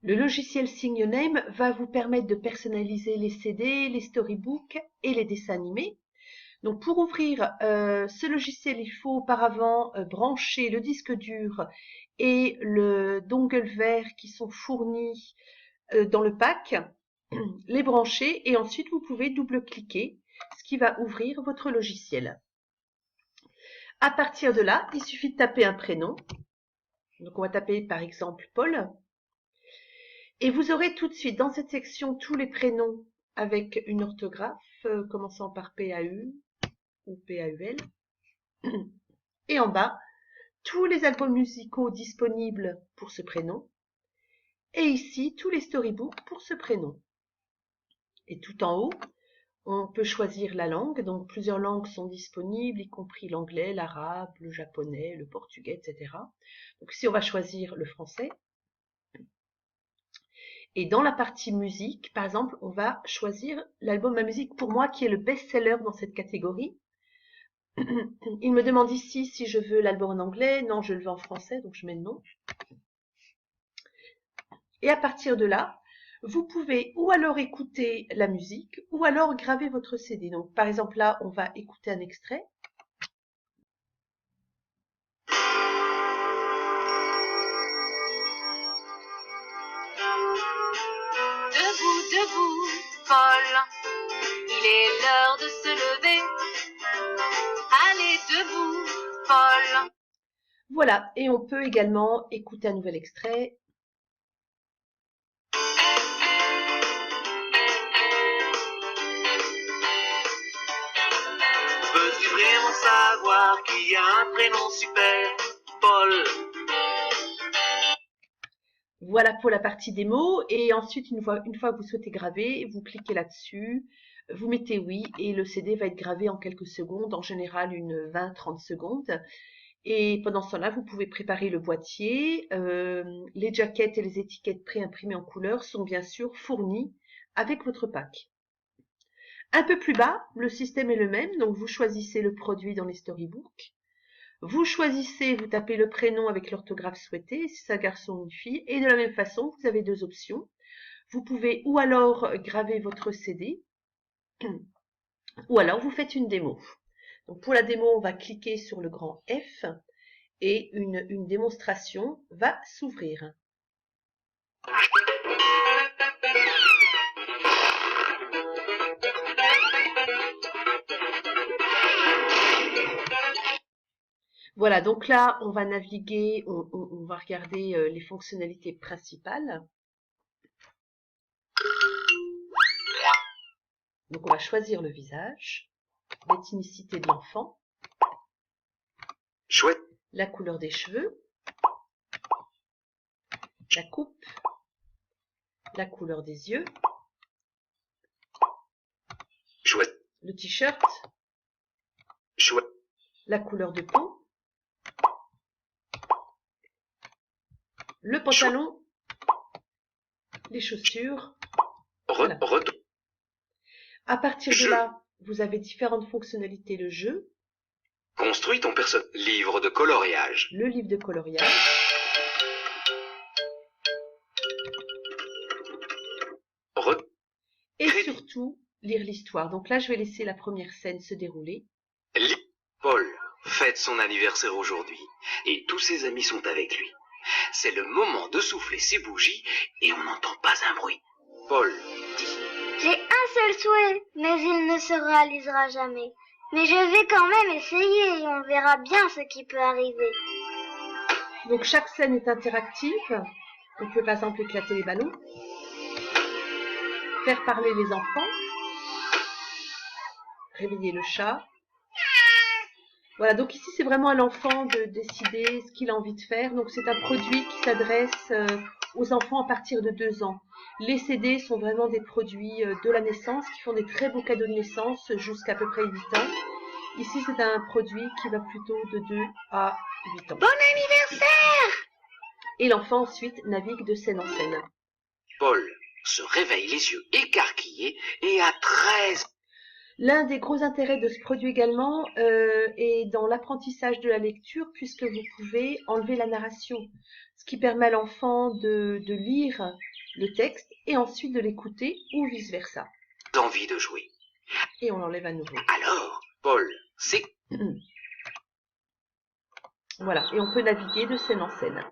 Le logiciel Sing Your Name va vous permettre de personnaliser les CD, les storybooks et les dessins animés. Donc pour ouvrir ce logiciel, il faut auparavant brancher le disque dur et le dongle vert qui sont fournis dans le pack, les brancher et ensuite vous pouvez double-cliquer, ce qui va ouvrir votre logiciel. À partir de là, il suffit de taper un prénom. Donc on va taper par exemple Paul. Et vous aurez tout de suite dans cette section tous les prénoms avec une orthographe commençant par PAU ou PAUL. Et en bas, tous les albums musicaux disponibles pour ce prénom. Et ici, tous les storybooks pour ce prénom. Et tout en haut, on peut choisir la langue. Donc plusieurs langues sont disponibles, y compris l'anglais, l'arabe, le japonais, le portugais, etc. Donc ici, on va choisir le français. Et dans la partie musique, par exemple, on va choisir l'album à musique pour moi qui est le best-seller dans cette catégorie. Il me demande ici si je veux l'album en anglais. Non, je le veux en français, donc je mets non. Et à partir de là, vous pouvez ou alors écouter la musique ou alors graver votre CD. Donc par exemple là, on va écouter un extrait. Debout, debout, Paul, il est l'heure de se lever. Allez, debout, Paul. Voilà, et on peut également écouter un nouvel extrait. Veux-tu vraiment savoir qu'il y a un prénom super, Paul? Voilà pour la partie démo. Et ensuite, une fois que vous souhaitez graver, vous cliquez là-dessus, vous mettez oui, et le CD va être gravé en quelques secondes, en général une 20-30 secondes. Et pendant ce temps-là, vous pouvez préparer le boîtier. Les jaquettes et les étiquettes pré-imprimées en couleur sont bien sûr fournies avec votre pack. Un peu plus bas, le système est le même, donc vous choisissez le produit dans les storybooks. Vous choisissez, vous tapez le prénom avec l'orthographe souhaitée, si c'est un garçon ou une fille, et de la même façon, vous avez deux options. Vous pouvez ou alors graver votre CD, ou alors vous faites une démo. Donc pour la démo, on va cliquer sur le grand F et une démonstration va s'ouvrir. Voilà, donc là, on va naviguer, on va regarder les fonctionnalités principales. Donc on va choisir le visage, l'ethnicité de l'enfant, Chouette. la couleur des cheveux, la coupe, la couleur des yeux, Chouette. le t-shirt, Chouette. la couleur de peau, le pantalon, les chaussures. Voilà. À partir de là, vous avez différentes fonctionnalités. Le jeu, Construis ton personnage. Livre de coloriage. le livre de coloriage, et surtout lire l'histoire. Donc là, je vais laisser la première scène se dérouler. Paul fête son anniversaire aujourd'hui et tous ses amis sont avec lui. C'est le moment de souffler ses bougies et on n'entend pas un bruit. Paul dit: J'ai un seul souhait, mais il ne se réalisera jamais. Mais je vais quand même essayer et on verra bien ce qui peut arriver. Donc chaque scène est interactive. On peut par exemple éclater les ballons, faire parler les enfants, réveiller le chat. Voilà, donc ici c'est vraiment à l'enfant de décider ce qu'il a envie de faire. Donc c'est un produit qui s'adresse aux enfants à partir de 2 ans. Les CD sont vraiment des produits de la naissance qui font des très beaux cadeaux de naissance jusqu'à peu près 8 ans. Ici c'est un produit qui va plutôt de 2 à 8 ans. Bon anniversaire! Et l'enfant ensuite navigue de scène en scène. Paul se réveille les yeux écarquillés et a 13. L'un des gros intérêts de ce produit également est dans l'apprentissage de la lecture puisque vous pouvez enlever la narration, ce qui permet à l'enfant de lire le texte et ensuite de l'écouter ou vice-versa. Envie de jouer. Et on l'enlève à nouveau. Alors, Paul, c'est... Voilà, et on peut naviguer de scène en scène.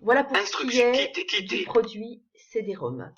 Voilà pour ce qui Instruction, est quittez. du produit CD-ROM.